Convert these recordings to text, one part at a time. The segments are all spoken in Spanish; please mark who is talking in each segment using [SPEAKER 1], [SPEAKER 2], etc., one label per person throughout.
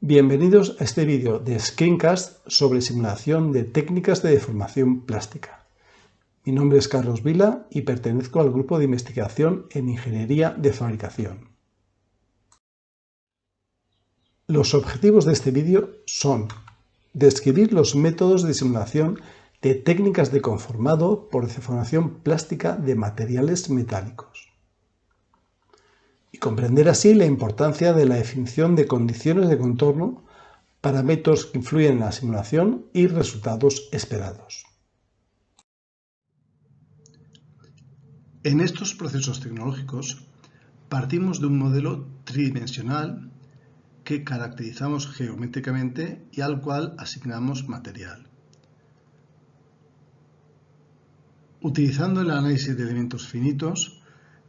[SPEAKER 1] Bienvenidos a este vídeo de Screencast sobre simulación de técnicas de deformación plástica. Mi nombre es Carlos Vila y pertenezco al grupo de investigación en Ingeniería de Fabricación. Los objetivos de este vídeo son describir los métodos de simulación de técnicas de conformado por deformación plástica de materiales metálicos y comprender así la importancia de la definición de condiciones de contorno, parámetros que influyen en la simulación y resultados esperados. En estos procesos tecnológicos partimos de un modelo tridimensional que caracterizamos geométricamente y al cual asignamos material. Utilizando el análisis de elementos finitos,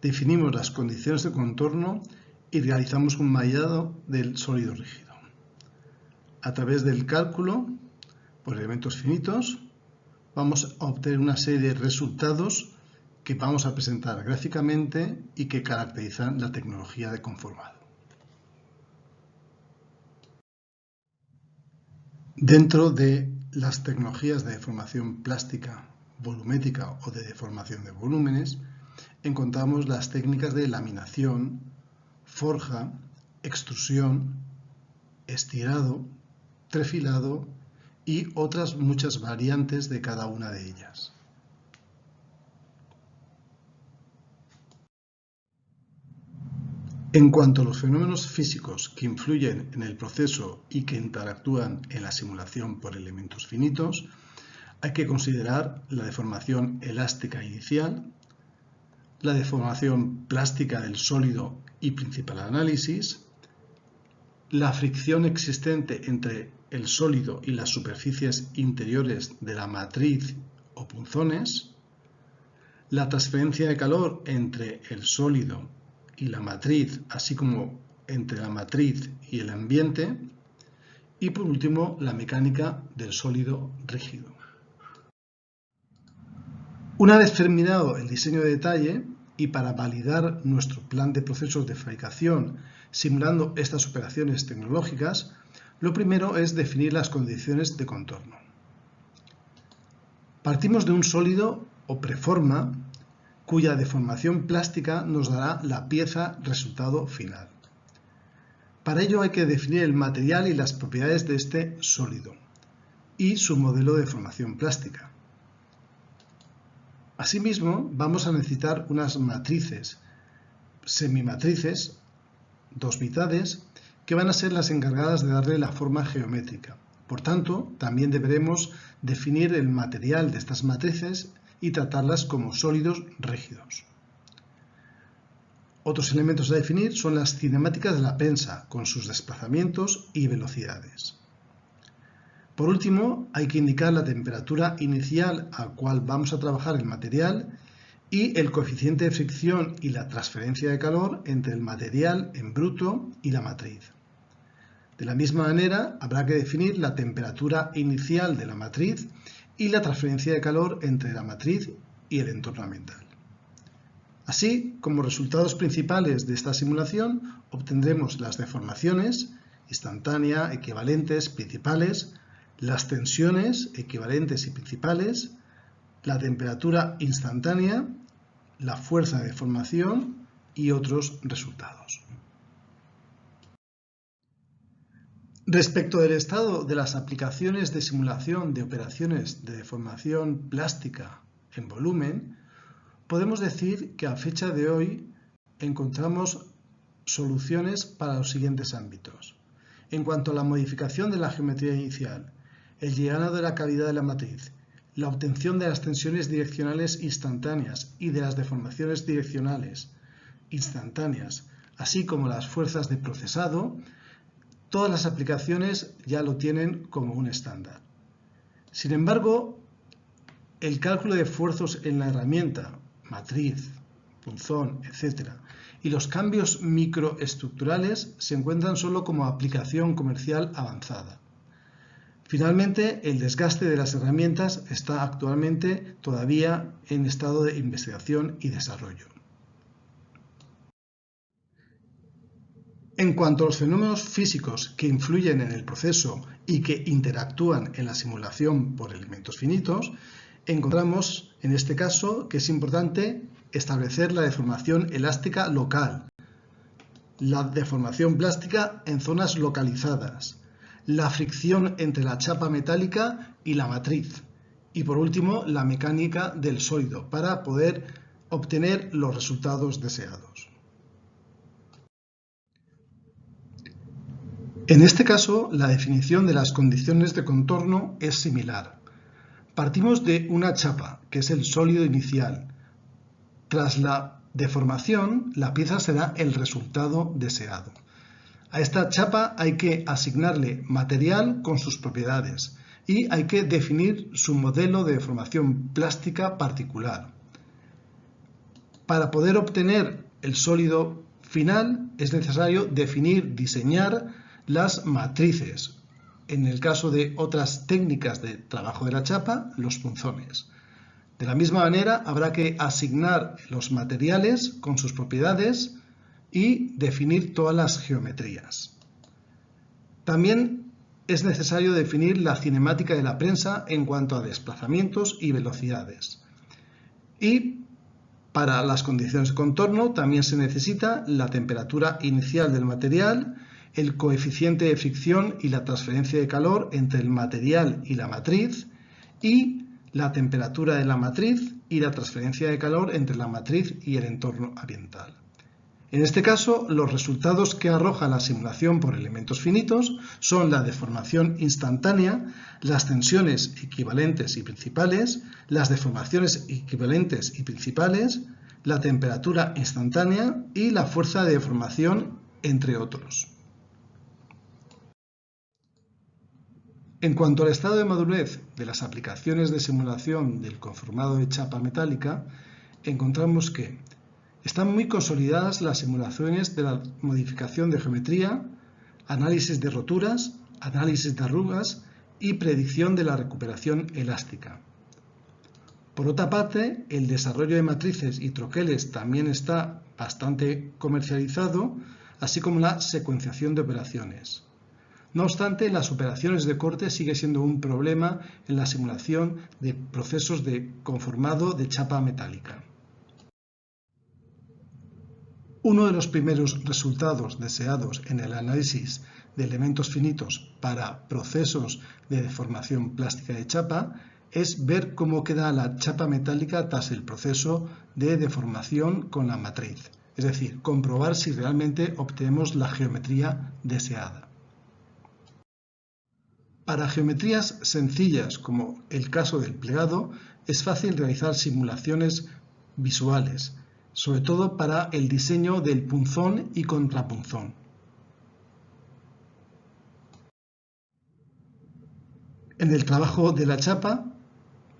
[SPEAKER 1] definimos las condiciones de contorno y realizamos un mallado del sólido rígido. A través del cálculo por elementos finitos vamos a obtener una serie de resultados que vamos a presentar gráficamente y que caracterizan la tecnología de conformado. Dentro de las tecnologías de deformación plástica, volumétrica o de deformación de volúmenes, encontramos las técnicas de laminación, forja, extrusión, estirado, trefilado y otras muchas variantes de cada una de ellas. En cuanto a los fenómenos físicos que influyen en el proceso y que interactúan en la simulación por elementos finitos, hay que considerar la deformación elástica inicial, la deformación plástica del sólido y principal análisis, la fricción existente entre el sólido y las superficies interiores de la matriz o punzones, la transferencia de calor entre el sólido y la matriz, así como entre la matriz y el ambiente, y por último la mecánica del sólido rígido. Una vez terminado el diseño de detalle y para validar nuestro plan de procesos de fabricación simulando estas operaciones tecnológicas, lo primero es definir las condiciones de contorno. Partimos de un sólido o preforma cuya deformación plástica nos dará la pieza resultado final. Para ello hay que definir el material y las propiedades de este sólido y su modelo de deformación plástica. Asimismo, vamos a necesitar unas matrices, semimatrices, dos mitades, que van a ser las encargadas de darle la forma geométrica. Por tanto, también deberemos definir el material de estas matrices y tratarlas como sólidos rígidos. Otros elementos a definir son las cinemáticas de la prensa, con sus desplazamientos y velocidades. Por último, hay que indicar la temperatura inicial a cual vamos a trabajar el material y el coeficiente de fricción y la transferencia de calor entre el material en bruto y la matriz. De la misma manera, habrá que definir la temperatura inicial de la matriz y la transferencia de calor entre la matriz y el entorno ambiental. Así, como resultados principales de esta simulación, obtendremos las deformaciones instantánea, equivalentes, principales, las tensiones equivalentes y principales, la temperatura instantánea, la fuerza de deformación y otros resultados. Respecto del estado de las aplicaciones de simulación de operaciones de deformación plástica en volumen, podemos decir que a fecha de hoy encontramos soluciones para los siguientes ámbitos. En cuanto a la modificación de la geometría inicial, el llenado de la cavidad de la matriz, la obtención de las tensiones direccionales instantáneas y de las deformaciones direccionales instantáneas, así como las fuerzas de procesado, todas las aplicaciones ya lo tienen como un estándar. Sin embargo, el cálculo de esfuerzos en la herramienta, matriz, punzón, etc., y los cambios microestructurales se encuentran solo como aplicación comercial avanzada. Finalmente, el desgaste de las herramientas está actualmente todavía en estado de investigación y desarrollo. En cuanto a los fenómenos físicos que influyen en el proceso y que interactúan en la simulación por elementos finitos, encontramos en este caso que es importante establecer la deformación elástica local, la deformación plástica en zonas localizadas, la fricción entre la chapa metálica y la matriz y por último la mecánica del sólido para poder obtener los resultados deseados. En este caso, la definición de las condiciones de contorno es similar. Partimos de una chapa, que es el sólido inicial. Tras la deformación, la pieza será el resultado deseado. A esta chapa hay que asignarle material con sus propiedades y hay que definir su modelo de deformación plástica particular. Para poder obtener el sólido final es necesario definir, diseñar las matrices. En el caso de otras técnicas de trabajo de la chapa, los punzones. De la misma manera, habrá que asignar los materiales con sus propiedades y definir todas las geometrías. También es necesario definir la cinemática de la prensa en cuanto a desplazamientos y velocidades. Y para las condiciones de contorno también se necesita la temperatura inicial del material, el coeficiente de fricción y la transferencia de calor entre el material y la matriz y la temperatura de la matriz y la transferencia de calor entre la matriz y el entorno ambiental. En este caso, los resultados que arroja la simulación por elementos finitos son la deformación instantánea, las tensiones equivalentes y principales, las deformaciones equivalentes y principales, la temperatura instantánea y la fuerza de deformación, entre otros. En cuanto al estado de madurez de las aplicaciones de simulación del conformado de chapa metálica, encontramos que están muy consolidadas las simulaciones de la modificación de geometría, análisis de roturas, análisis de arrugas y predicción de la recuperación elástica. Por otra parte, el desarrollo de matrices y troqueles también está bastante comercializado, así como la secuenciación de operaciones. No obstante, las operaciones de corte sigue siendo un problema en la simulación de procesos de conformado de chapa metálica. Uno de los primeros resultados deseados en el análisis de elementos finitos para procesos de deformación plástica de chapa es ver cómo queda la chapa metálica tras el proceso de deformación con la matriz, es decir, comprobar si realmente obtenemos la geometría deseada. Para geometrías sencillas, como el caso del plegado, es fácil realizar simulaciones visuales, sobre todo para el diseño del punzón y contrapunzón. En el trabajo de la chapa,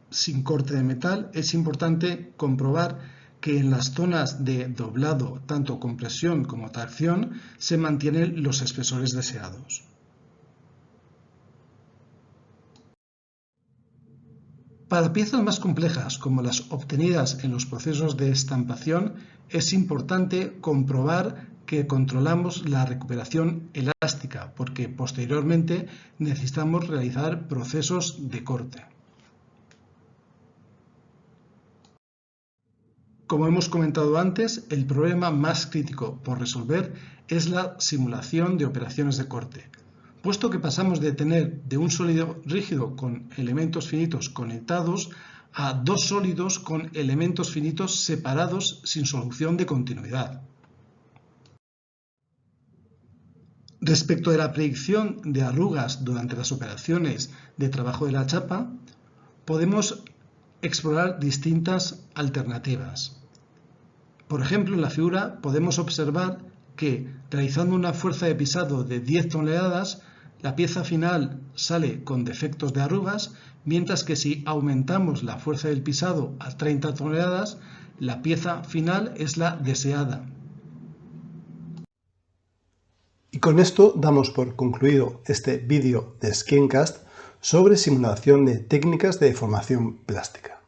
[SPEAKER 1] sin corte de metal, es importante comprobar que en las zonas de doblado, tanto compresión como tracción, se mantienen los espesores deseados. Para piezas más complejas, como las obtenidas en los procesos de estampación, es importante comprobar que controlamos la recuperación elástica, porque posteriormente necesitamos realizar procesos de corte. Como hemos comentado antes, el problema más crítico por resolver es la simulación de operaciones de corte. Puesto que pasamos de tener de un sólido rígido con elementos finitos conectados a dos sólidos con elementos finitos separados sin solución de continuidad. Respecto de la predicción de arrugas durante las operaciones de trabajo de la chapa, podemos explorar distintas alternativas. Por ejemplo, en la figura podemos observar que realizando una fuerza de pisado de 10 toneladas, la pieza final sale con defectos de arrugas, mientras que si aumentamos la fuerza del pisado a 30 toneladas, la pieza final es la deseada. Y con esto damos por concluido este vídeo de Sciencast sobre simulación de técnicas de deformación plástica.